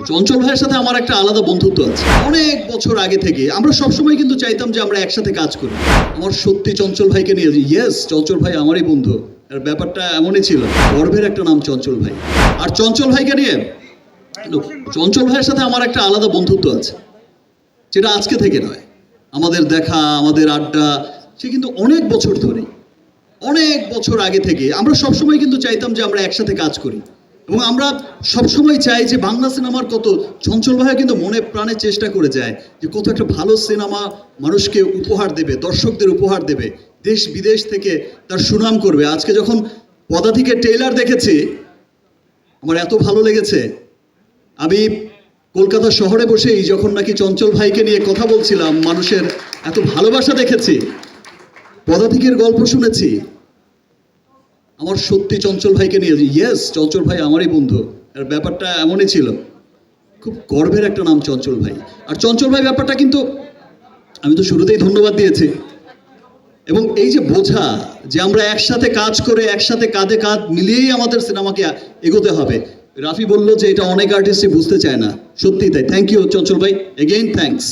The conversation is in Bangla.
চঞ্চল ভাইয়ের সাথে আমার একটা আলাদা বন্ধুত্ব আছে। অনেক বছর আগে থেকে আমরা সবসময় কিন্তু চাইতাম যে আমরা একসাথে কাজ করি। আমার সত্যি চঞ্চল ভাইকে নিয়ে ইয়েস, চঞ্চল ভাই আমারই বন্ধু। আর ব্যাপারটা এমনই ছিল, গর্বের একটা নাম চঞ্চল ভাই। আর চঞ্চল ভাইকে নিয়ে চঞ্চল ভাইয়ের সাথে আমার একটা আলাদা বন্ধুত্ব আছে, যেটা আজকে থেকে নয়। আমাদের দেখা, আমাদের আড্ডা, সে কিন্তু অনেক বছর ধরে, অনেক বছর আগে থেকে আমরা সবসময় কিন্তু চাইতাম যে আমরা একসাথে কাজ করি। এবং আমরা সবসময় চাই যে বাংলা সিনেমার কত, চঞ্চল ভাইয়া কিন্তু মনে প্রাণে চেষ্টা করে যায় যে কত একটা ভালো সিনেমা মানুষকে উপহার দেবে, দর্শকদের উপহার দেবে, দেশ বিদেশ থেকে তার সুনাম করবে। আজকে যখন পদাতিকের ট্রেইলার দেখেছি, আমার এত ভালো লেগেছে। আমি কলকাতা শহরে বসেই যখন নাকি চঞ্চল ভাইকে নিয়ে কথা বলছিলাম, মানুষের এত ভালোবাসা দেখেছি, পদাতিকের গল্প শুনেছি, আমার সত্যি চঞ্চল ভাইকে নিয়ে ইয়েস, চঞ্চল ভাই আমারই বন্ধু। আর ব্যাপারটা এমনই ছিল, খুব গর্বের একটা নাম চঞ্চল ভাই। আর চঞ্চল ভাই ব্যাপারটা কিন্তু আমি তো শুরুতেই ধন্যবাদ দিয়েছি। এবং এই যে বোঝা যে আমরা একসাথে কাজ করে, একসাথে কাঁধে কাঁধ মিলিয়েই আমাদের সিনেমাকে এগোতে হবে। রাফি বলল যে এটা অনেক আর্টিস্টই বুঝতে চায় না, সত্যিই তাই। থ্যাংক ইউ চঞ্চল ভাই, এগেইন থ্যাঙ্কস।